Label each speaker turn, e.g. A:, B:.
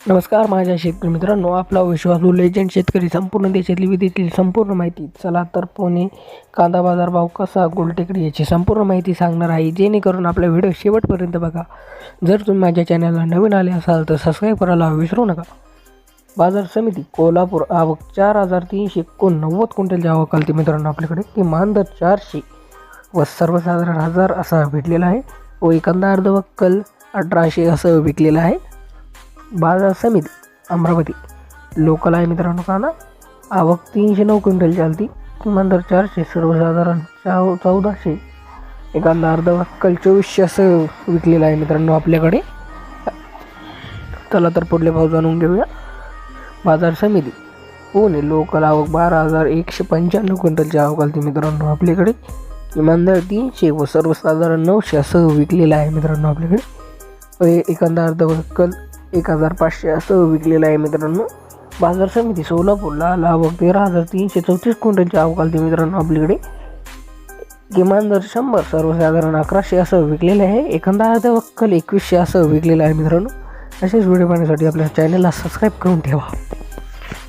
A: नमस्कार माझ्या शेतकरी मित्रांनो, आपला विश्वासू लेजंड शेतकरी संपूर्ण देशातली विदेशातली संपूर्ण माहिती. चला तर पुणे कांदा बाजार भाव कसा गुलटेकडी याची संपूर्ण माहिती सांगणार आहे, जेणेकरून आपला व्हिडिओ शेवटपर्यंत बघा. जर तुम्ही माझ्या चॅनलला नवीन आले असाल तर सबस्क्राईब करायला विसरू नका. बाजार समिती कोल्हापूर आवक 4,389 क्विंटलची आवक आली मित्रांनो. आपल्याकडे किमान दर 400 व सर्वसाधारण 1000 असा भेटलेला आहे व एखादा अर्धवक्कल 1800 असं विकलेलं आहे. बाजार समिती अमरावती लोकल आहे मित्रांनो. कांदा आवक 309 क्विंटल चालती, किमान दर 400, सर्वसाधारण 1400, एखादा अर्धवक्कल 2400 असं विकलेलं आहे मित्रांनो आपल्याकडे. चला तर पुढले भाव जाणून घेऊया. बाजार समिती पुणे लोकल आवक 12,195 क्विंटलची आवक आली मित्रांनो आपल्याकडे. किमान दर 300 व सर्वसाधारण 900 असं विकलेलं आहे मित्रांनो आपल्याकडे. एखादा अर्धवक्कल 1,500 असं विकलेलं आहे मित्रांनो. बाजार समिती सोलापूरला आवक 13,334 क्विंटलची आवक आली मित्रांनो आपल्याकडे. किमान दर 100, सर्वसाधारण 1100 असं विकलेलं आहे. एखादा अर्धवक्कल 2100 असं विकलेलं आहे मित्रांनो. असेच व्हिडिओ पाहण्यासाठी आपल्या चॅनलला सबस्क्राईब करून ठेवा.